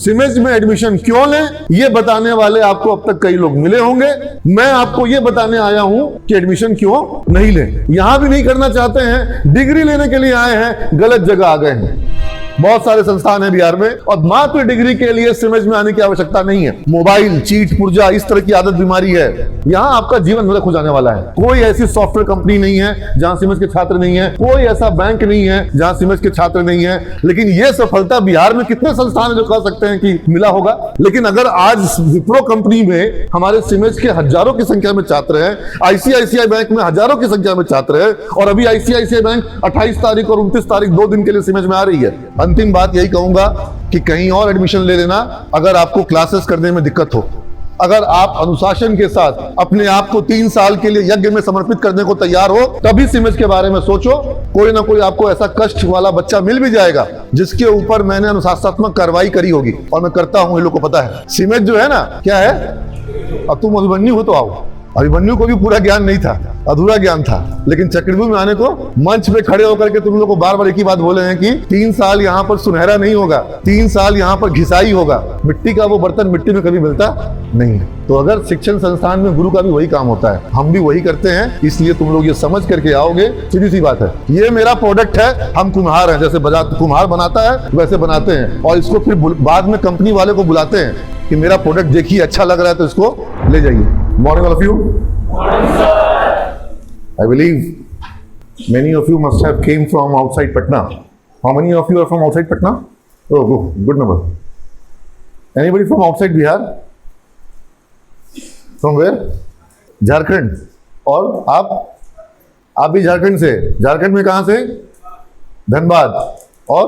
सिमेज में एडमिशन क्यों लें, ये बताने वाले आपको अब तक कई लोग मिले होंगे। मैं आपको ये बताने आया हूं कि एडमिशन क्यों नहीं लें। यहां भी नहीं करना चाहते हैं, डिग्री लेने के लिए आए हैं, गलत जगह आ गए हैं। बहुत सारे संस्थान है बिहार में और मात्र डिग्री के लिए सिमेज में आने की आवश्यकता नहीं है। मोबाइल, चीट, पुर्जा, इस तरह की आदत बीमारी है। यहाँ आपका जीवन नरक हो जाने वाला है। कोई ऐसी सॉफ्टवेयर कंपनी नहीं है जहां सिमेज के छात्र नहीं है, कोई ऐसा बैंक नहीं है जहां सिमेज के छात्र नहीं है। लेकिन यह सफलता बिहार में कितने संस्थान है जो कह सकते हैं कि मिला होगा। लेकिन अगर आज विप्रो कंपनी में हमारे सिमेज के हजारों की संख्या में छात्र हैं, आईसीआईसीआई बैंक में हजारों की संख्या में छात्र हैं और अभी आईसीआईसीआई बैंक 28 तारीख और 29 तारीख 2 दिन के लिए सिमेज में आ रही है। अंतिम बात यही कहूंगा कि कहीं और एडमिशन ले लेना अगर आपको क्लासेस करने में दिक्कत हो। अगर आप अनुशासन के साथ अपने आप को 3 साल के लिए यज्ञ में समर्पित करने को तैयार हो, तभी सिमेज के बारे में सोचो। कोई ना कोई आपको ऐसा कष्ट वाला बच्चा मिल भी जाएगा जिसके ऊपर मैंने अनुशासनात्मक कार्रवाई करी होगी और मैं करता हूं, ये लोग को पता है। सिमेज जो है ना, क्या है, अब तुम अभिमन्यु हो तो आओ। अभिमन्यु को भी पूरा ज्ञान नहीं था, अधूरा ज्ञान था, लेकिन चक्रव्यूह में आने को मंच पे खड़े होकर के तुम लोग को बार बार एक ही बात बोले हैं कि 3 साल यहाँ पर सुनहरा नहीं होगा, 3 साल यहाँ पर घिसाई होगा। मिट्टी का वो बर्तन मिट्टी में कभी मिलता नहीं है। तो अगर शिक्षण संस्थान में गुरु का भी वही काम होता है, हम भी वही करते हैं। इसलिए तुम लोग ये समझ करके आओगे, सीधी सी बात है। ये मेरा प्रोडक्ट है, हम कुम्हार हैं, जैसे कुम्हार बनाता है वैसे बनाते हैं और इसको फिर बाद में कंपनी वाले को बुलाते हैं कि मेरा प्रोडक्ट देखिए अच्छा लग रहा है तो इसको ले जाइए। Morning all of you. Morning sir. I believe many of you must have came from outside Patna. How many of you are from outside Patna? Oh, good number. Anybody from outside Bihar? From where? Jharkhand. और आप भी झारखंड से? झारखंड में कहां से? धनबाद। और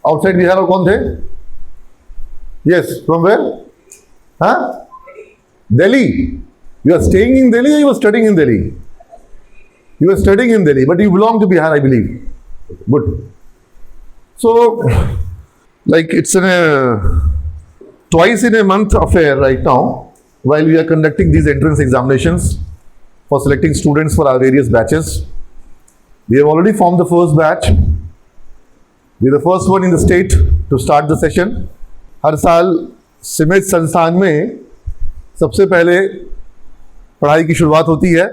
outside Bihar और कौन थे? Yes, from where? हाँ? Delhi. You are staying in Delhi or you are studying in Delhi? You are studying in Delhi, but you belong to Bihar, I believe. Good. So, like it's twice in a month affair right now, while we are conducting these entrance examinations for selecting students for our various batches. We have already formed the first batch. We are the first one in the state to start the session. हर साल सिमेज संस्थान में सबसे पहले पढ़ाई की शुरुआत होती है।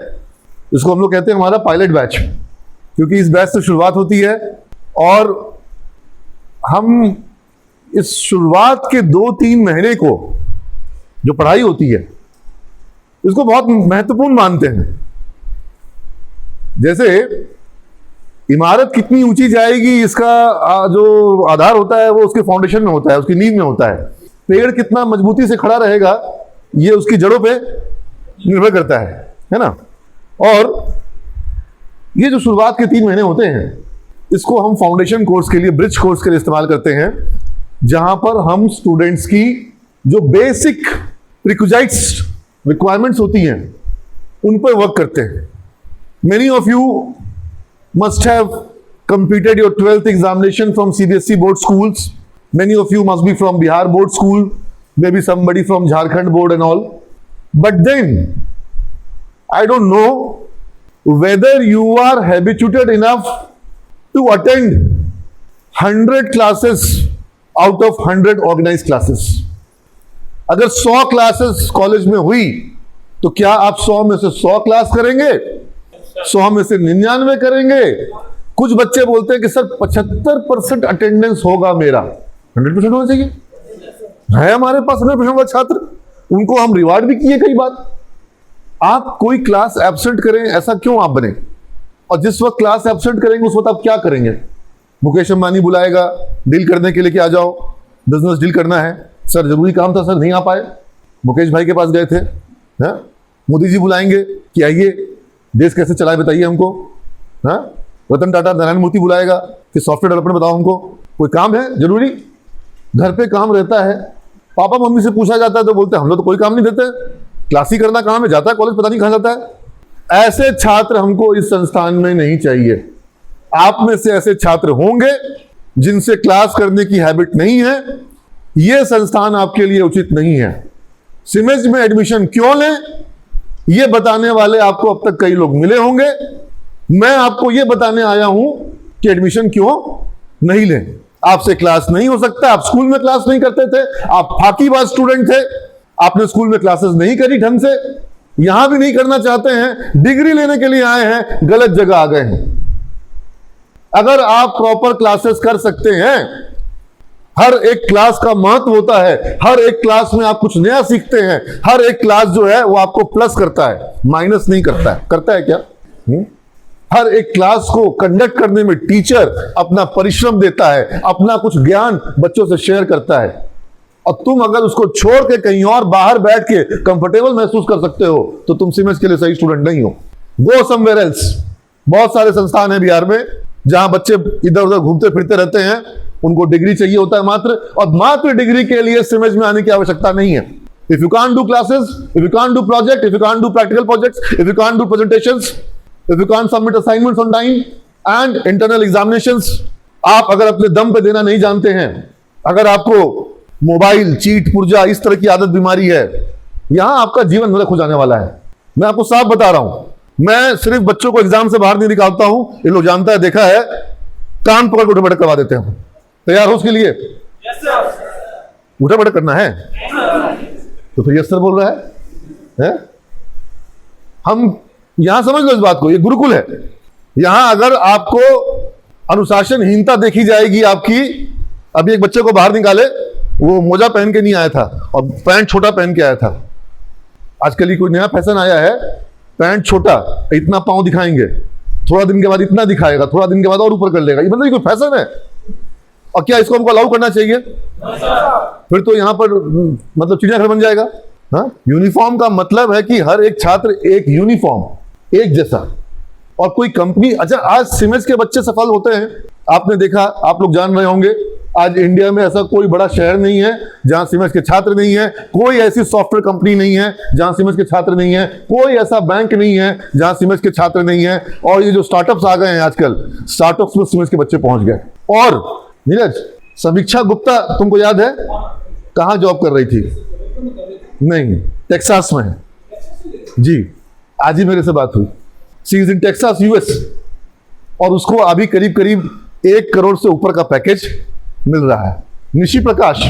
इसको हम लोग कहते हैं हमारा पायलट बैच, क्योंकि इस बैच से शुरुआत होती है और हम इस शुरुआत के 2-3 महीने को जो पढ़ाई होती है इसको बहुत महत्वपूर्ण मानते हैं। जैसे इमारत कितनी ऊंची जाएगी इसका जो आधार होता है वो उसके फाउंडेशन में होता है, उसकी नींव में होता है। पेड़ कितना मजबूती से खड़ा रहेगा ये उसकी जड़ों पे निर्भर करता है ना। और ये जो शुरुआत के 3 महीने होते हैं इसको हम फाउंडेशन कोर्स के लिए, ब्रिज कोर्स के लिए इस्तेमाल करते हैं, जहां पर हम स्टूडेंट्स की जो बेसिक प्रीक्विजिट्स रिक्वायरमेंट्स होती हैं उन पर वर्क करते हैं। Many of you must have completed your 12th examination from CBSE board schools. Many of you must be from Bihar board school, maybe somebody from Jharkhand board and all. But then, I don't know whether you are habituated enough to attend 100 classes out of 100 organized classes. अगर 100 classes college में हुई तो क्या आप 100 में से 100 class करेंगे? 100 में से 99 करेंगे? कुछ बच्चे बोलते हैं कि सर 75% अटेंडेंस होगा मेरा। 100% होना चाहिए। है हमारे पास 100% वाले छात्र, उनको हम रिवार्ड भी किए कई बार। आप कोई क्लास एब्सेंट करें ऐसा क्यों आप बने? और जिस वक्त क्लास एब्सेंट करेंगे उस वक्त आप क्या करेंगे? मुकेश अंबानी बुलाएगा डील करने के लिए कि आ जाओ बिजनेस डील करना है। सर जरूरी काम था सर, नहीं आ पाए, मुकेश भाई के पास गए थे। मोदी जी बुलाएंगे कि आइए देश कैसे चलाए बताइए हमको। रतन टाटा, नारायण मूर्ति बुलाएगा कि सॉफ्टवेयर डेवलपमेंट बताओ हमको। कोई काम है जरूरी, घर पे काम रहता है। पापा मम्मी से पूछा जाता है तो बोलते हैं हम लोग तो कोई काम नहीं देते, क्लास ही करना काम है, जाता है कॉलेज पता नहीं कहाँ जाता है। ऐसे छात्र हमको इस संस्थान में नहीं चाहिए। आप में से ऐसे छात्र होंगे जिनसे क्लास करने की हैबिट नहीं है, यह संस्थान आपके लिए उचित नहीं है। सिमेज में एडमिशन क्यों लें, ये बताने वाले आपको अब तक कई लोग मिले होंगे। मैं आपको ये बताने आया हूं कि एडमिशन क्यों नहीं लें। आपसे क्लास नहीं हो सकता, आप स्कूल में क्लास नहीं करते थे, आप फाकीबाज स्टूडेंट थे, आपने स्कूल में क्लासेस नहीं करी ढंग से, यहां भी नहीं करना चाहते हैं, डिग्री लेने के लिए आए हैं, गलत जगह आ गए हैं। अगर आप प्रॉपर क्लासेस कर सकते हैं, हर एक क्लास का महत्व होता है, हर एक क्लास में आप कुछ नया सीखते हैं, हर एक क्लास जो है वो आपको प्लस करता है, माइनस नहीं करता है। करता है क्या? हर एक क्लास को कंडक्ट करने में टीचर अपना परिश्रम देता है, अपना कुछ ज्ञान बच्चों से शेयर करता है, और तुम अगर उसको छोड़ के कहीं और बाहर बैठ के कंफर्टेबल महसूस कर सकते हो तो तुम सीमेंस के लिए सही स्टूडेंट नहीं हो। Go somewhere else. बहुत सारे संस्थान है बिहार में जहां बच्चे इधर उधर घूमते फिरते रहते हैं, उनको डिग्री चाहिए होता है मात्र, और मात्र डिग्री के लिए सीमेंस में आने की आवश्यकता नहीं है। If you can't do classes, if you can't do project, if you can't do practical projects, if you can't do presentations, if you can't submit assignments on time and internal examinations, आप अगर अपने दम पे देना नहीं जानते हैं, अगर आपको मोबाइल, चीट, पुर्जा इस तरह की आदत बीमारी है, यहां आपका जीवन नरक हो जाने वाला है। मैं आपको साफ बता रहा हूं। मैं सिर्फ बच्चों को एग्जाम से बाहर नहीं निकालता हूं, ये लोग जानता है, देखा है, कान पकड़ के उठे बैठक करवा देते हैं। तैयार हो उसके लिए? उठे बैठक करना है तो फिर यस सर बोल रहा है? हम यहां समझ लो इस बात को, ये गुरुकुल है। यहां अगर आपको अनुशासनहीनता देखी जाएगी आपकी, अभी एक बच्चे को बाहर निकाले, वो मोजा पहन के नहीं आया था और पैंट छोटा पहन के आया था। आजकल ही कोई नया फैशन आया है, पैंट छोटा, इतना पांव दिखाएंगे, थोड़ा दिन के बाद इतना दिखाएगा, थोड़ा दिन के बाद और ऊपर कर लेगा। ये मतलब ये कोई फैशन है? और क्या इसको हमको अलाउ करना चाहिए? फिर तो यहां पर मतलब चिड़ियाघर बन जाएगा। हाँ, यूनिफॉर्म का मतलब है कि हर एक छात्र एक यूनिफॉर्म, एक जैसा। और कोई कंपनी, अच्छा आज सीमेंस के बच्चे सफल होते हैं, आपने देखा, आप लोग जान रहे होंगे, आज इंडिया में ऐसा कोई बड़ा शहर नहीं है जहां सीमेंस के छात्र नहीं है, कोई ऐसी सॉफ्टवेयर कंपनी नहीं है जहां सीमेंस के छात्र नहीं है, कोई ऐसा बैंक नहीं है जहां सीमेंस के छात्र नहीं है। और ये जो स्टार्टअप्स आ गए हैं आजकल, स्टार्टअप्स में सीमेंस के बच्चे पहुंच गए। और नीरज, समीक्षा गुप्ता तुमको याद है कहां जॉब कर रही थी? नहीं, टेक्सास में है जी। आज ही मेरे से बात हुई, सी इज इन टेक्सास यूएस, और उसको अभी करीब करीब 1 करोड़ से ऊपर का पैकेज मिल रहा है। निशी प्रकाश,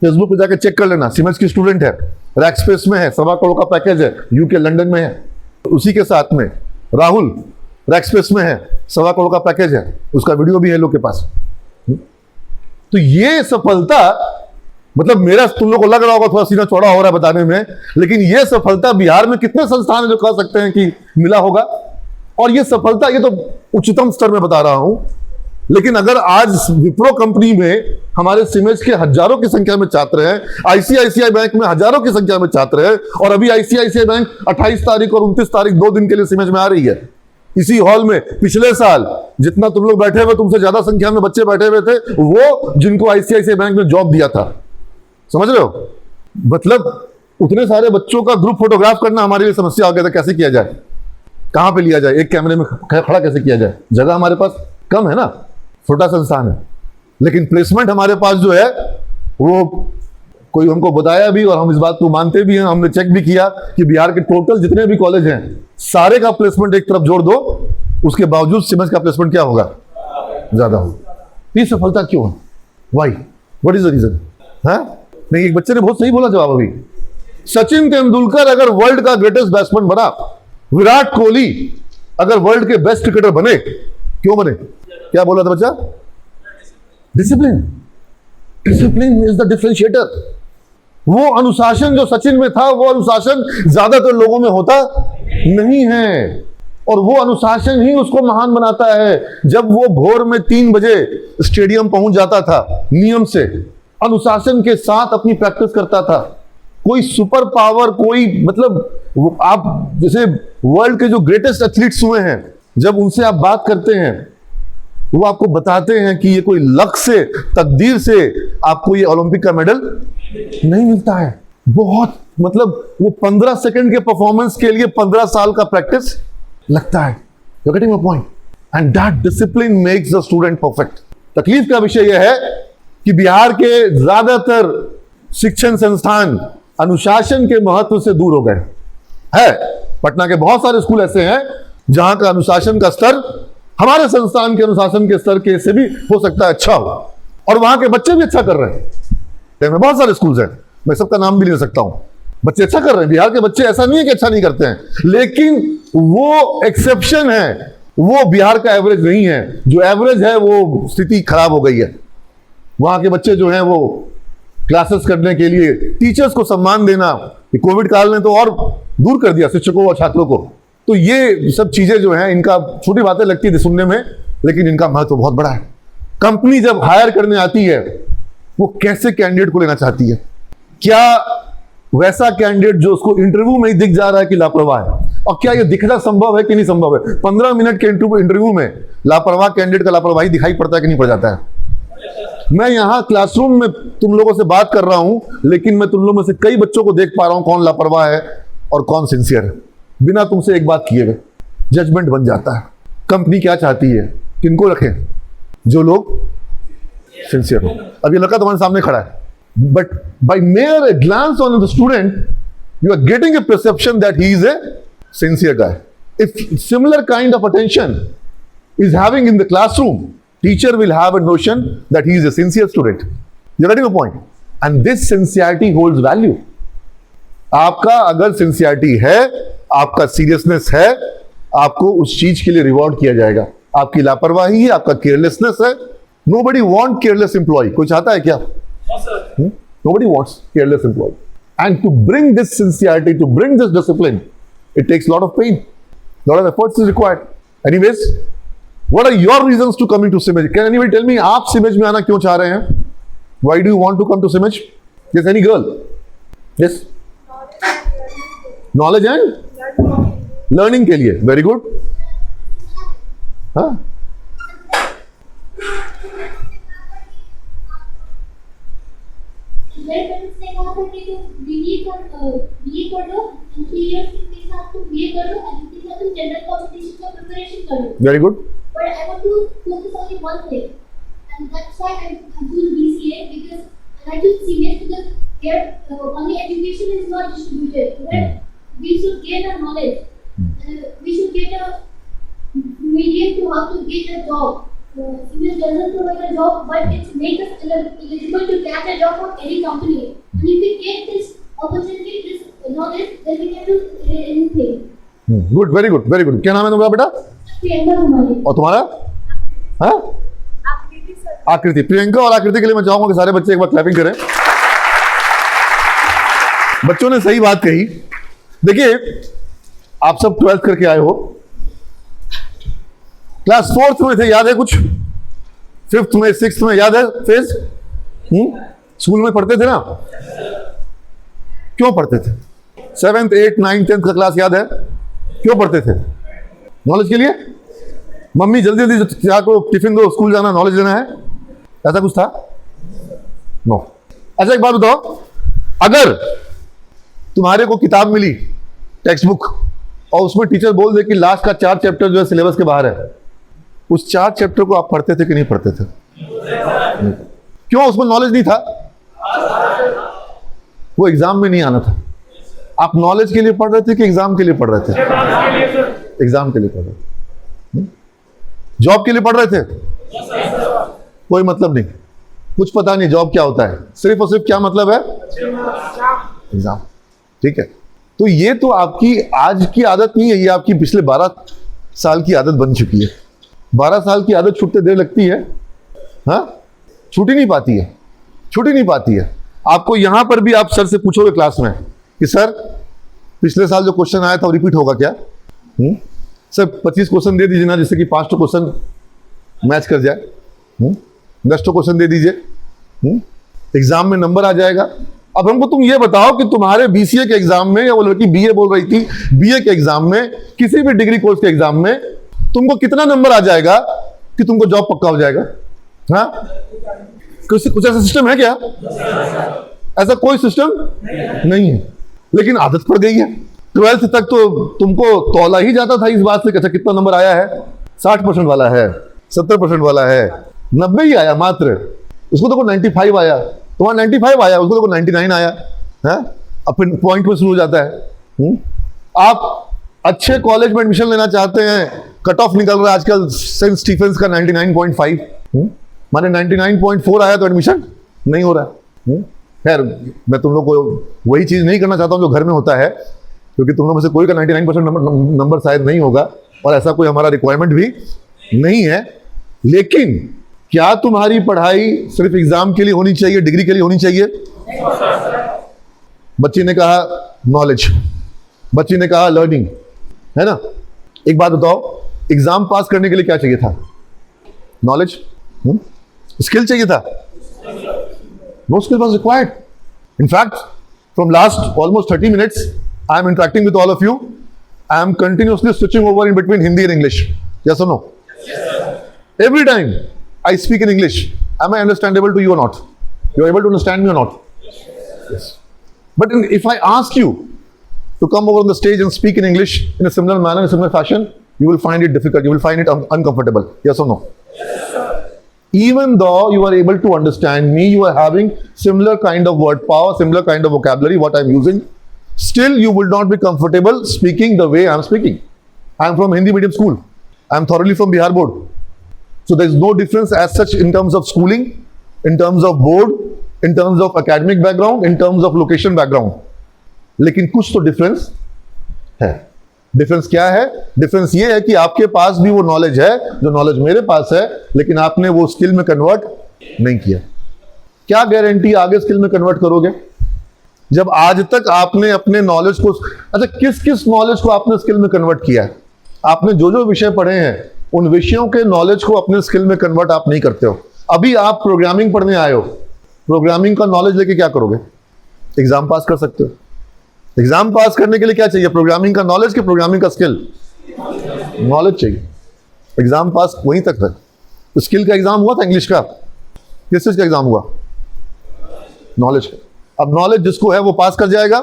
फेसबुक पे जाकर चेक कर लेना, सीमेंस की स्टूडेंट है, रैक्सपेस में है, 1.25 करोड़ का पैकेज है, यूके लंदन में है। उसी के साथ में राहुल रैक्सपेस में है, 1.25 करोड़ का पैकेज है, उसका वीडियो भी है लोग के पास। तो ये सफलता, मतलब मेरा तुम लोग को लग रहा होगा थोड़ा सीना चौड़ा हो रहा है बताने में, लेकिन यह सफलता बिहार में कितने संस्थान है जो कह सकते हैं कि मिला होगा? और यह सफलता, ये तो उच्चतम स्तर में बता रहा हूं, लेकिन अगर आज विप्रो कंपनी में हमारे सीमेंस के हजारों की संख्या में छात्र हैं, आईसीआईसीआई बैंक में हजारों की संख्या में छात्र हैं, और अभी आईसीआईसीआई बैंक 28 तारीख और 29 तारीख 2 दिन के लिए सीमेंस में आ रही है। इसी हॉल में पिछले साल जितना तुम लोग बैठे हुए, तुमसे ज्यादा संख्या में बच्चे बैठे हुए थे, वो जिनको आईसीआईसीआई बैंक ने जॉब दिया था। समझ रहे हो? मतलब उतने सारे बच्चों का ग्रुप फोटोग्राफ करना हमारे लिए समस्या हो गया था। कैसे किया जाए, कहां पे लिया जाए, एक कैमरे में खड़ा कैसे किया जाए? जगह हमारे पास कम है ना, छोटा संस्थान है, लेकिन प्लेसमेंट हमारे पास जो है वो कोई हमको बताया भी, और हम इस बात को मानते भी हैं, हमने चेक भी किया कि बिहार के टोटल जितने भी कॉलेज हैं सारे का प्लेसमेंट एक तरफ जोड़ दो, उसके बावजूद सीमेंस का प्लेसमेंट क्या होगा? ज्यादा होगा। ये सफलता क्यों है? Why, what is the reason? नहीं, एक बच्चे ने बहुत सही बोला जवाब अभी। सचिन तेंदुलकर अगर वर्ल्ड का ग्रेटेस्ट बैट्समैन बना, विराट कोहली अगर वर्ल्ड के बेस्ट क्रिकेटर बने, क्यों बने? क्या बोला था बच्चा? Discipline. Discipline is the differentiator. वो अनुशासन जो सचिन में था, वो अनुशासन ज्यादातर लोगों में होता नहीं है, और वो अनुशासन ही उसको महान बनाता है। जब वो भोर में 3 बजे स्टेडियम पहुंच जाता था, नियम से अनुशासन के साथ अपनी प्रैक्टिस करता था। कोई सुपर पावर, कोई मतलब आप जैसे वर्ल्ड के जो ग्रेटेस्ट एथलीट्स हुए हैं, जब उनसे आप बात करते हैं, वो आपको बताते हैं कि ये कोई लक से, तकदीर से आपको ये ओलंपिक का मेडल नहीं मिलता है। बहुत मतलब वो 15 सेकंड के परफॉर्मेंस के लिए 15 साल का प्रैक्टिस लगता है। You're getting my point? And that discipline makes the student perfect. तकलीफ का विषय यह है कि बिहार के ज्यादातर शिक्षण संस्थान अनुशासन के महत्व से दूर हो गए हैं। पटना के बहुत सारे स्कूल ऐसे हैं जहां का अनुशासन का स्तर हमारे संस्थान के अनुशासन के स्तर के से भी हो सकता है अच्छा हो, और वहां के बच्चे भी अच्छा कर रहे हैं। में बहुत सारे स्कूल्स हैं, मैं सबका नाम भी ले सकता हूं, बच्चे अच्छा कर रहे हैं। बिहार के बच्चे ऐसा नहीं है कि अच्छा नहीं करते हैं, लेकिन वो एक्सेप्शन है, वो बिहार का एवरेज नहीं है। जो एवरेज है वो स्थिति खराब हो गई है। वहां के बच्चे जो हैं वो क्लासेस करने के लिए टीचर्स को सम्मान देना, कोविड काल ने तो और दूर कर दिया शिक्षकों और छात्रों को। तो ये सब चीजें जो हैं, इनका छोटी बातें लगती थी सुनने में, लेकिन इनका महत्व बहुत बड़ा है। कंपनी जब हायर करने आती है, वो कैसे कैंडिडेट को लेना चाहती है? क्या वैसा कैंडिडेट जो उसको इंटरव्यू में ही दिख जा रहा है कि लापरवाह है? और क्या ये दिखना संभव है कि नहीं संभव है? 15 मिनट के इंटरव्यू में लापरवाह कैंडिडेट का लापरवाही दिखाई पड़ता है कि नहीं पड़ जाता है? मैं यहां क्लासरूम में तुम लोगों से बात कर रहा हूं, लेकिन मैं तुम लोगों में से कई बच्चों को देख पा रहा हूं कौन लापरवाह है और कौन सिंसियर है। बिना तुमसे एक बात किए हुए जजमेंट बन जाता है। कंपनी क्या चाहती है, किनको रखें? जो लोग सिंसियर हो। अब ये लड़का तुम्हारे सामने खड़ा है, but by mere glance on the student, you are getting a perception that he is a sincere guy. If similar kind of attention is having in the classroom, teacher will have a notion that he is a sincere student. You're getting a point? And this sincerity holds value. आपका अगर sincerity है, आपका seriousness है, आपको उस चीज के लिए रिवॉर्ड किया जाएगा। आपकी लापरवाही है, आपका केयरलेसनेस है। Nobody want careless employee. कोई चाहता है क्या? Nobody wants careless employee. And to bring this sincerity, to bring this discipline, it takes a lot of pain, a lot of efforts is required. Anyways, what are your reasons to coming to Simej? Can anybody tell me, आप सिमेज में आना क्यों चाह रहे हैं? Why do you want to come to Simej? Yes, any girl? Yes. Knowledge and learning के लिए. Very good. हाँ. मेरे पेरेंट्स ने कहा था कि तुम बीए कर लो, 3 इयर्स के साथ तुम बीए कर लो, एंड उसके साथ तुम जनरल कॉम्पिटिशन का प्रिपरेशन कर लो। Very good. But I want to focus only one thing, and that's why I'm doing BCA, because I choose CMA because here only education is not distributed. Where we should gain a knowledge, we should get a medium to how to get a job. CMA doesn't provide a job, but it makes us eligible to catch a job from any company. And if we get this opportunity, this knowledge, then we can do anything. Good, very good, very good. क्या नाम है तुम्हारा बेटा? प्रियंका कुमारी। और तुम्हारा? हाँ? आकृति। प्रियंका और आकृति के लिए मैं चाहूंगा कि सारे बच्चे एक बार क्लैपिंग करें। बच्चों ने सही बात कही। देखिए, आप सब 12th करके आए हो, क्लास 4th में थे, याद है कुछ? 5th में, 6th में, याद है फेज? स्कूल में पढ़ते थे ना? क्यों पढ़ते थे? 7th, 8th, 9th, 10th का क्लास याद है? क्यों पढ़ते थे? नॉलेज के लिए? मम्मी जल्दी जल्दी चाह को टिफिन दो, स्कूल जाना, नॉलेज लेना है, ऐसा कुछ था? नो। अच्छा एक बात बताओ, अगर तुम्हारे को किताब मिली, टेक्स्ट बुक, और उसमें टीचर बोल दे कि लास्ट का 4 चैप्टर जो है सिलेबस के बाहर है, उस 4 चैप्टर को आप पढ़ते थे कि नहीं पढ़ते थे? क्यों? उसमें नॉलेज नहीं था, वो एग्जाम में नहीं आना था। आप नॉलेज के लिए पढ़ रहे थे कि एग्जाम के लिए पढ़ रहे थे? एग्जाम के लिए पढ़ रहे थे। जॉब के लिए पढ़ रहे थे? कोई मतलब नहीं, कुछ पता नहीं जॉब क्या होता है, सिर्फ और सिर्फ क्या मतलब है? एग्जाम। ठीक है, तो ये तो आपकी आज की आदत नहीं है, ये आपकी पिछले 12 साल की आदत बन चुकी है। 12 साल की आदत छूटते देर लगती है? हाँ, छूट ही नहीं पाती है, छूट ही नहीं पाती है। आपको यहां पर भी आप सर से पूछोगे क्लास में कि सर पिछले साल जो क्वेश्चन आया था वो रिपीट होगा क्या? सर 25 क्वेश्चन दे दीजिए ना, जिससे कि 5 क्वेश्चन मैच कर जाए। 10 क्वेश्चन दे दीजिए, एग्जाम में नंबर आ जाएगा। अब हमको तुम ये बताओ कि तुम्हारे बीसीए के एग्जाम में, या वो लड़की बीए बोल रही थी, बीए के एग्जाम में, किसी भी डिग्री कोर्स के एग्जाम में तुमको कितना नंबर आ जाएगा कि तुमको जॉब पक्का हो जाएगा? हाँ, कुछ ऐसा सिस्टम है क्या? ऐसा कोई सिस्टम नहीं है, लेकिन आदत पड़ गई है। 12th तक तो तुमको तौला ही जाता था इस बात से, अच्छा कितना नंबर आया है? 60% वाला है, 70% वाला है, 90 ही आया मात्र, उसको तो 95 आया, तुम्हारा 95 आया, उसको तो 99 आया है। अब फिर पॉइंट में शुरू हो जाता है। आप अच्छे कॉलेज में एडमिशन लेना चाहते हैं, कट ऑफ निकल रहा है आजकल सेंट स्टीफेंस का 99.5, माने 99.4 आया तो एडमिशन नहीं हो रहा है। खैर, मैं तुम लोग को वही चीज नहीं करना चाहता हूं जो घर में होता है, क्योंकि तुम लोग में से कोई का 99% नंबर शायद नहीं होगा, और ऐसा कोई हमारा रिक्वायरमेंट भी नहीं है। लेकिन क्या तुम्हारी पढ़ाई सिर्फ एग्जाम के लिए होनी चाहिए, डिग्री के लिए होनी चाहिए? बच्ची ने कहा नॉलेज, बच्ची ने कहा लर्निंग, है ना। एक बात बताओ, एग्जाम पास करने के लिए क्या चाहिए था? नॉलेज, स्किल चाहिए था? No skill was required. In fact, from last almost 30 minutes, I am interacting with all of you. I am continuously switching over in between Hindi and English. Yes or no? Yes. Every time I speak in English, am I understandable to you or not? You are able to understand me or not? Yes. But if I ask you to come over on the stage and speak in English in a similar manner, in a similar fashion, you will find it difficult. You will find it uncomfortable. Yes or no? Yes. Even though you are able to understand me, you are having similar kind of word power, similar kind of vocabulary, what I am using, still you will not be comfortable speaking the way I am speaking. I am from Hindi medium school. I am thoroughly from Bihar board. So there is no difference as such in terms of schooling, in terms of board, in terms of academic background, in terms of location background. लेकिन कुछ तो difference है। Difference क्या है? Difference ये है कि आपके पास भी वो नॉलेज है जो नॉलेज मेरे पास है, लेकिन आपने वो स्किल में कन्वर्ट नहीं किया। क्या गारंटी आगे स्किल में कन्वर्ट करोगे? जब आज तक आपने अपने नॉलेज को, अच्छा किस किस नॉलेज को आपने स्किल में कन्वर्ट किया है? आपने जो जो विषय पढ़े हैं उन विषयों के नॉलेज को अपने स्किल में कन्वर्ट आप नहीं करते हो। अभी आप प्रोग्रामिंग पढ़ने आए हो, प्रोग्रामिंग का नॉलेज लेके क्या करोगे? एग्जाम पास कर सकते हो। एग्जाम पास करने के लिए क्या चाहिए? प्रोग्रामिंग का नॉलेज के प्रोग्रामिंग का स्किल? नॉलेज चाहिए। एग्जाम पास वहीं तक है। तो स्किल का एग्जाम हुआ था इंग्लिश का, किस चीज का एग्जाम हुआ? नॉलेज का। अब नॉलेज जिसको है वो पास कर जाएगा,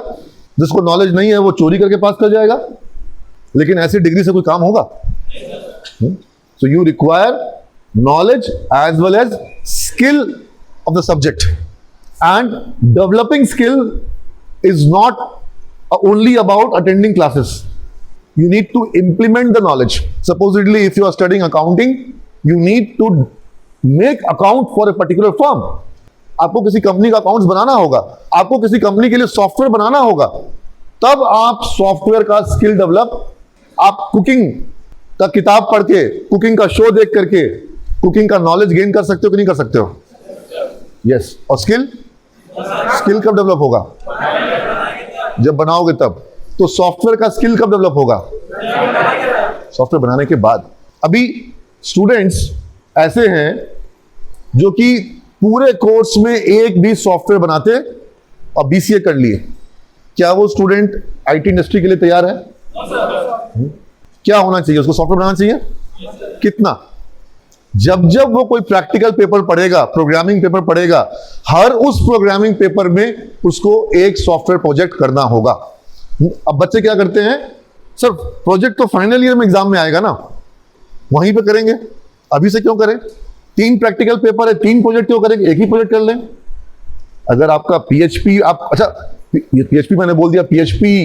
जिसको नॉलेज नहीं है वो चोरी करके पास कर जाएगा। लेकिन ऐसी डिग्री से कोई काम होगा? So you require knowledge as well as skill of the subject, and developing skill is not only about attending classes. You need to implement the knowledge. Supposedly, if you are studying accounting, you need to make account for a particular firm. आपको किसी company का accounts बनाना होगा, आपको किसी company के लिए software बनाना होगा, तब आप सॉफ्टवेयर का स्किल डेवलप, आप कुकिंग का किताब पढ़ के, कुकिंग का शो देख करके कुकिंग का नॉलेज गेन कर सकते हो कि नहीं कर सकते हो? यस। और स्किल कब डेवलप होगा? जब बनाओगे तब। तो सॉफ्टवेयर का स्किल कब डेवलप होगा? सॉफ्टवेयर बनाने के बाद। अभी स्टूडेंट्स ऐसे हैं जो कि पूरे कोर्स में एक भी सॉफ्टवेयर बनाते और बीसीए कर लिए। क्या वो स्टूडेंट आईटी इंडस्ट्री के लिए तैयार है? क्या होना चाहिए उसको? सॉफ्टवेयर बनाना चाहिए। कितना? जब जब वो कोई प्रैक्टिकल पेपर पढ़ेगा, प्रोग्रामिंग पेपर पढ़ेगा, हर उस प्रोग्रामिंग पेपर में उसको एक सॉफ्टवेयर प्रोजेक्ट करना होगा। अब बच्चे क्या करते हैं? सर प्रोजेक्ट तो फाइनल ईयर में एग्जाम में आएगा ना, वहीं पे करेंगे, अभी से क्यों करें? 3 प्रैक्टिकल पेपर है, 3 प्रोजेक्ट क्यों करेंगे? एक ही प्रोजेक्ट कर लें। अगर आपका पीएचपी, आप अच्छा पीएचपी मैंने बोल दिया, पीएचपी,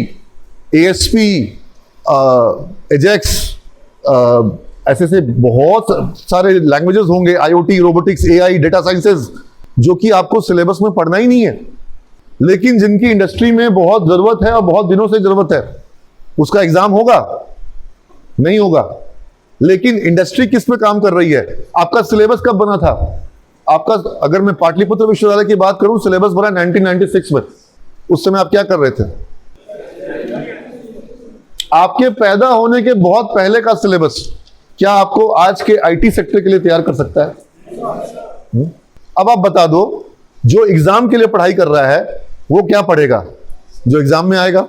एएसपी, एजेक्स, ऐसे से बहुत सारे लैंग्वेजेस होंगे, IoT, robotics, AI, data sciences, जो कि आपको सिलेबस में पढ़ना ही नहीं है, लेकिन जिनकी इंडस्ट्री में बहुत जरूरत है और बहुत दिनों से जरूरत है। उसका एग्जाम होगा? नहीं होगा। लेकिन इंडस्ट्री किस पे काम कर रही है? आपका सिलेबस कब बना था? आपका, अगर मैं पाटलिपुत्र विश्वविद्यालय की बात करूं, सिलेबस बना 1996 में। उस समय आप क्या कर रहे थे? आपके पैदा होने के बहुत पहले का सिलेबस क्या आपको आज के आईटी सेक्टर के लिए तैयार कर सकता है? अब आप बता दो, जो एग्जाम के लिए पढ़ाई कर रहा है वो क्या पढ़ेगा जो एग्जाम में आएगा?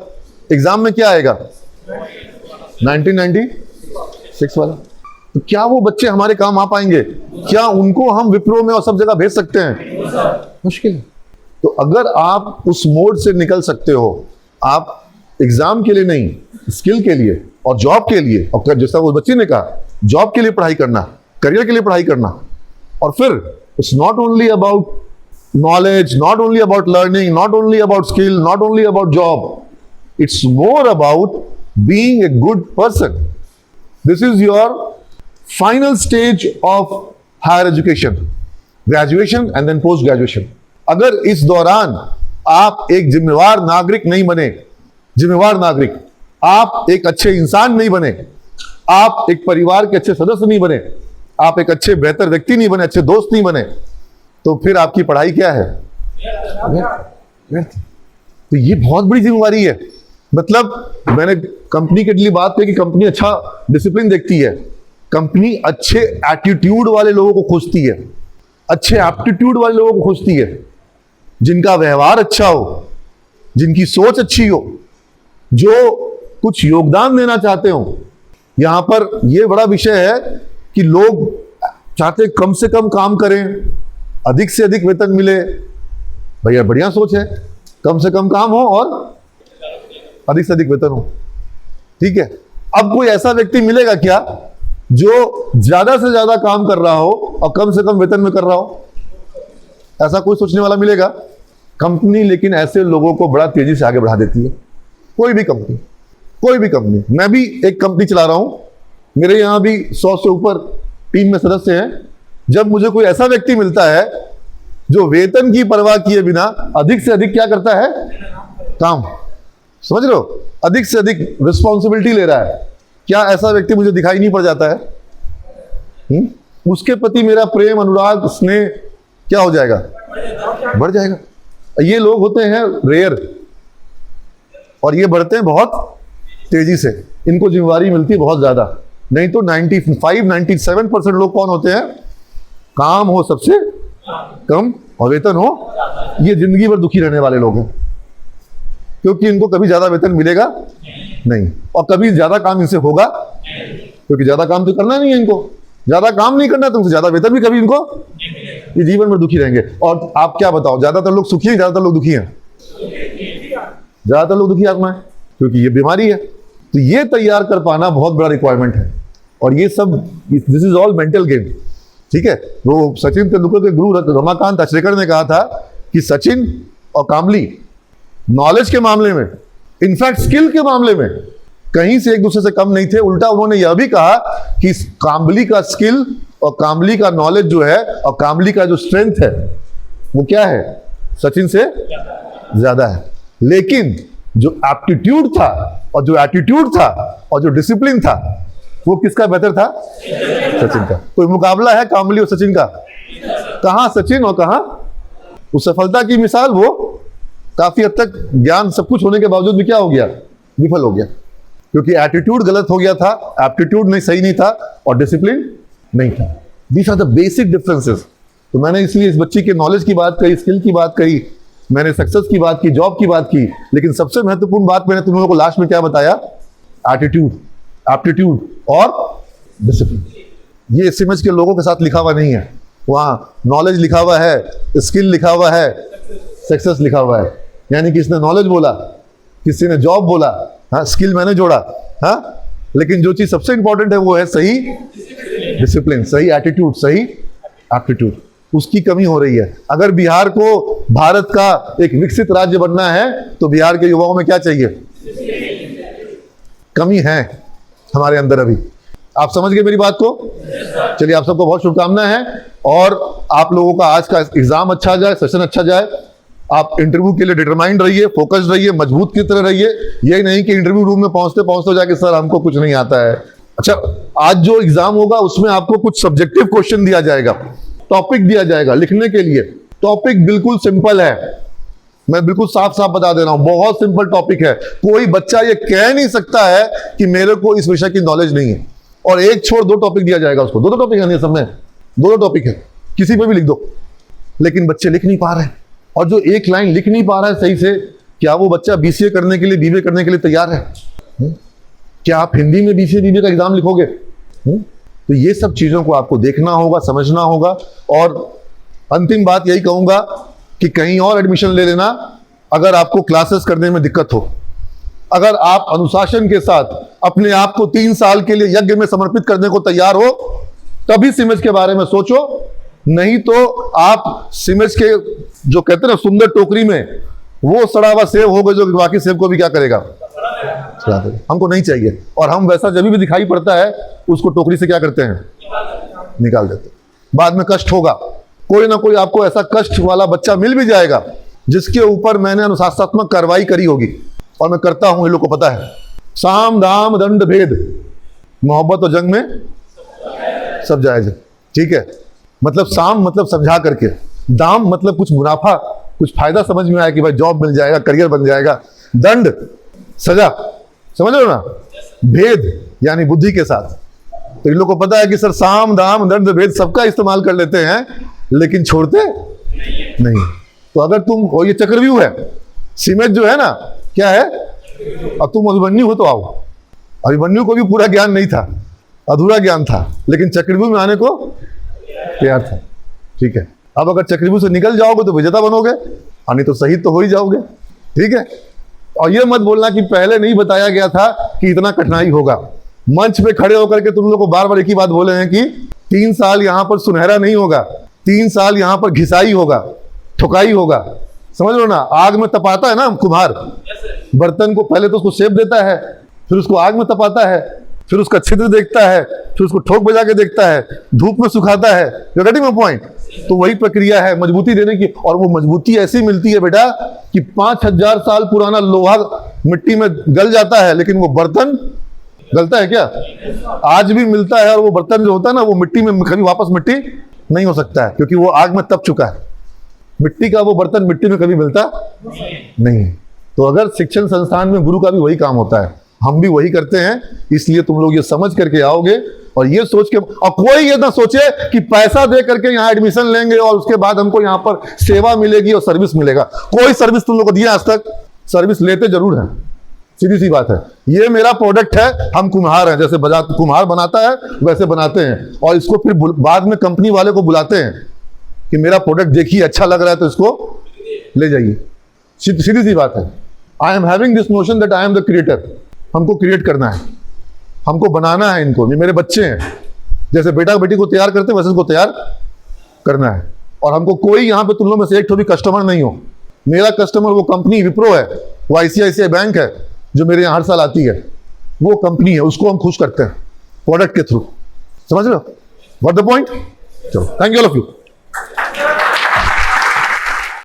एग्जाम में क्या आएगा? 1996 वाला। तो क्या वो बच्चे हमारे काम आ पाएंगे? क्या उनको हम विप्रो में और सब जगह भेज सकते हैं? मुश्किल है। तो अगर आप उस मोड से निकल सकते हो, आप एग्जाम के लिए नहीं, स्किल के लिए और जॉब के लिए, और जैसा वो बच्ची ने कहा, जॉब के लिए पढ़ाई करना, करियर के लिए पढ़ाई करना, और फिर it's not only about knowledge, not only about learning, not only about skill, not only about job. It's more about being a good person. This is your final stage of higher education. Graduation and then post graduation. अगर इस दौरान आप एक जिम्मेवार नागरिक नहीं बने, जिम्मेवार नागरिक, आप एक अच्छे इंसान नहीं बने, आप एक परिवार के अच्छे सदस्य नहीं बने, आप एक अच्छे बेहतर व्यक्ति नहीं बने, अच्छे दोस्त नहीं बने, तो फिर आपकी पढ़ाई क्या है? तो ये बहुत बड़ी जिम्मेवारी है। मतलब मैंने कंपनी के लिए बात की कि कंपनी अच्छा डिसिप्लिन देखती है, कंपनी अच्छे एटीट्यूड वाले लोगों को खोजती है, अच्छे एप्टीट्यूड वाले लोगों को खोजती है, जिनका व्यवहार अच्छा हो, जिनकी सोच अच्छी हो, जो कुछ योगदान देना चाहते हो। यहां पर यह बड़ा विषय है कि लोग चाहते कम से कम काम करें, अधिक से अधिक वेतन मिले। भैया बढ़िया सोच है, कम से कम काम हो और अधिक से अधिक वेतन हो, ठीक है। अब कोई ऐसा व्यक्ति मिलेगा क्या जो ज्यादा से ज्यादा काम कर रहा हो और कम से कम वेतन में कर रहा हो? ऐसा कोई सोचने वाला मिलेगा? कंपनी लेकिन ऐसे लोगों को बड़ा तेजी से आगे बढ़ा देती है। कोई भी कंपनी, कोई भी कंपनी। मैं भी एक कंपनी चला रहा हूं, मेरे यहां भी 100 से ऊपर टीम में सदस्य हैं। जब मुझे कोई ऐसा व्यक्ति मिलता है जो वेतन की परवाह किए बिना अधिक से अधिक क्या करता है? काम। समझ रहे हो? अधिक से अधिक रिस्पॉन्सिबिलिटी ले रहा है। क्या ऐसा व्यक्ति मुझे दिखाई नहीं पड़ जाता है? उसके प्रति मेरा प्रेम, अनुराग, स्नेह क्या हो जाएगा? बढ़ जाएगा। ये लोग होते हैं रेयर और ये बढ़ते हैं बहुत तेजी से। इनको जिम्मेवारी मिलती है बहुत ज्यादा। नहीं तो 95-97% लोग कौन होते हैं? काम हो सबसे कम और वेतन हो, ये जिंदगी भर दुखी रहने वाले लोग हैं, क्योंकि इनको कभी ज्यादा वेतन मिलेगा नहीं और कभी ज्यादा काम इनसे होगा, क्योंकि ज्यादा काम तो करना नहीं है इनको। ज्यादा काम नहीं करना तो उनसे ज्यादा वेतन भी कभी इनको, ये जीवन में दुखी रहेंगे। और आप क्या बताओ, ज्यादातर लोग सुखी हैं, ज्यादातर लोग दुखी हैं? ज्यादातर लोग दुखी आत्मा है, क्योंकि ये बीमारी है। तो ये तैयार कर पाना बहुत बड़ा रिक्वायरमेंट है। और ये सब, this is all mental game, ठीक है। वो सचिन तेंदुलकर के गुरु रमाकांत अचरेकर ने कहा था कि सचिन और कामली नॉलेज के मामले में, इनफैक्ट स्किल के मामले में कहीं से एक दूसरे से कम नहीं थे। उल्टा उन्होंने यह भी कहा कि कामली का स्किल और कामली का नॉलेज जो है और कामली का जो स्ट्रेंथ है वो क्या है? सचिन से ज्यादा है। लेकिन जो एप्टीट्यूड था और जो एटीट्यूड था और जो डिसिप्लिन था वो किसका बेहतर था? सचिन का। कोई मुकाबला है कामली और सचिन का? कहां सचिन और कहां उस सफलता की मिसाल? वो काफी हद तक ज्ञान सब कुछ होने के बावजूद भी क्या हो गया? विफल हो गया, क्योंकि एटीट्यूड गलत हो गया था, एप्टीट्यूड नहीं सही नहीं था और डिसिप्लिन नहीं था। These are the basic differences. तो मैंने इसलिए इस बच्ची के नॉलेज की बात कही, स्किल की बात कही, मैंने सक्सेस की बात की, जॉब की बात की, लेकिन सबसे महत्वपूर्ण बात मैंने तुम लोगों को लास्ट में क्या बताया? एटीट्यूड, एप्टीट्यूड और डिसिप्लिन। ये इस इमेज के लोगों के साथ लिखा हुआ नहीं है। वहां नॉलेज लिखा हुआ है, स्किल लिखा हुआ है, सक्सेस लिखा हुआ है। यानी कि इसने नॉलेज बोला, किसी ने जॉब बोला, हाँ, स्किल मैंने जोड़ा, हाँ, लेकिन जो चीज सबसे इंपॉर्टेंट है वो है सही डिसिप्लिन, सही एटीट्यूड, सही एप्टीट्यूड। उसकी कमी हो रही है। अगर बिहार को भारत का एक विकसित राज्य बनना है तो बिहार के युवाओं में क्या चाहिए? कमी है हमारे अंदर अभी। आप समझ गए मेरी बात को? चलिए, आप सबको बहुत शुभकामनाएं हैं और आप लोगों का आज का एग्जाम अच्छा जाए, सेशन अच्छा जाए। आप इंटरव्यू के लिए डिटरमाइंड रहिए, फोकस्ड रहिए, मजबूत की तरह रहिए। यही नहीं कि इंटरव्यू रूम में पहुंचते पहुंचते जाके सर हमको कुछ नहीं आता है। अच्छा, आज जो एग्जाम होगा उसमें आपको कुछ सब्जेक्टिव क्वेश्चन दिया जाएगा, टॉपिक दिया जाएगा लिखने के लिए। टॉपिक बिल्कुल सिंपल है, मैं बिल्कुल साफ साफ बता दे रहा हूं, बहुत सिंपल टॉपिक है। कोई बच्चा ये कह नहीं सकता है कि मेरे को इस विषय की नॉलेज नहीं है। और एक छोड़ दो टॉपिक दिया जाएगा उसको, दो टॉपिक है सब में, दो टॉपिक है, किसी पे भी लिख दो। लेकिन बच्चे लिख नहीं पा रहे हैं। और जो एक लाइन लिख नहीं पा रहा है सही से, क्या वो बच्चा बीसीए करने के लिए, बीबीए करने के लिए तैयार है? क्या आप हिंदी में बीसीए बीबीए का एग्जाम लिखोगे? तो ये सब चीजों को आपको देखना होगा, समझना होगा। और अंतिम बात यही कहूंगा कि कहीं और एडमिशन ले लेना अगर आपको क्लासेस करने में दिक्कत हो। अगर आप अनुशासन के साथ अपने आप को 3 साल के लिए यज्ञ में समर्पित करने को तैयार हो, तभी सिमेज के बारे में सोचो। नहीं तो आप सिमेज के जो कहते हैं ना सुंदर टोकरी में वो सड़ा हुआ सेब होगा जो बाकी सेब को भी क्या करेगा? हमको नहीं चाहिए। और हम वैसा जब भी दिखाई पड़ता है उसको टोकरी से क्या करते हैं? निकाल देते हैं। बाद में कष्ट होगा कोई ना कोई आपको ऐसा कष्ट वाला बच्चा मिल भी जाएगा जिसके ऊपर मैंने अनुशासनात्मक कार्रवाई करी होगी, और मैं करता हूं, ये लोग को पता है। साम दाम दंड भेद, मोहब्बत और जंग में सब जायज है, ठीक है। मतलब साम मतलब समझा करके, दाम मतलब कुछ मुनाफा, कुछ फायदा समझ में आया कि भाई जॉब मिल जाएगा, करियर बन जाएगा। दंड सजा, समझ लो ना। भेद यानी बुद्धि के साथ। तो इन लोग को पता है कि सर साम दाम दंड भेद सबका इस्तेमाल कर लेते हैं, लेकिन छोड़ते नहीं। तो अगर तुम, और ये चक्रव्यूह है, सीमेंट जो है ना क्या है, अब तुम अभिमन्यु हो तो आओ। अभिमन्यु को भी पूरा ज्ञान नहीं था, अधूरा ज्ञान था, लेकिन चक्रव्यूह में आने को तैयार था, ठीक है। अब अगर चक्रव्यूह से निकल जाओगे तो विजेता बनोगे, और नहीं तो शहीद तो हो ही जाओगे, ठीक है। और ये मत बोलना कि पहले नहीं बताया गया था कि इतना कठिनाई होगा। मंच पे खड़े होकर के तुम लोग को बार बार एक ही बात बोले हैं कि 3 साल यहां पर सुनहरा नहीं होगा, 3 साल यहां पर घिसाई होगा, ठुकाई होगा, समझ लो ना। आग में तपाता है ना कुम्हार, बर्तन को पहले तो उसको शेप देता है, फिर उसको आग में तपाता है, फिर उसका छिद्र देखता है, फिर उसको ठोक बजा के देखता है, धूप में सुखाता है। You getting my point? तो वही प्रक्रिया है मजबूती देने की। और वो मजबूती ऐसी मिलती है बेटा कि 5000 साल पुराना लोहा मिट्टी में गल जाता है, लेकिन वो बर्तन गलता है क्या? आज भी मिलता है। और वो बर्तन जो होता है ना, वो मिट्टी में कभी वापस मिट्टी नहीं हो सकता है, क्योंकि वो आग में तप चुका है। मिट्टी का वो बर्तन मिट्टी में कभी मिलता नहीं। तो अगर शिक्षण संस्थान में गुरु का भी वही काम होता है, हम भी वही करते हैं। इसलिए तुम लोग ये समझ करके आओगे, और ये सोच के, और कोई ये ना सोचे कि पैसा दे करके यहाँ एडमिशन लेंगे और उसके बाद हमको यहाँ पर सेवा मिलेगी और सर्विस मिलेगा। कोई सर्विस तुम लोग को दिया आज तक? सर्विस लेते जरूर हैं, सीधी सी बात है। ये मेरा प्रोडक्ट है, हम कुम्हार हैं, जैसे कुम्हार बनाता है वैसे बनाते हैं, और इसको फिर बाद में कंपनी वाले को बुलाते हैं कि मेरा प्रोडक्ट देखिए अच्छा लग रहा है तो इसको ले जाइए। सीधी सी बात है। I am having this notion that I am the creator. हमको क्रिएट करना है, हमको बनाना है इनको। ये मेरे बच्चे हैं, जैसे बेटा बेटी को तैयार करते हैं वैसे इसको तैयार करना है। और हमको कोई यहाँ पे तुम लोग में से एक तो भी कस्टमर नहीं हो। मेरा कस्टमर वो कंपनी विप्रो है, वो ICICI बैंक है जो मेरे यहाँ हर साल आती है, वो कंपनी है, उसको हम खुश करते हैं प्रोडक्ट के थ्रू। समझ लो व्हाट द पॉइंट? चलो, thank you all of you.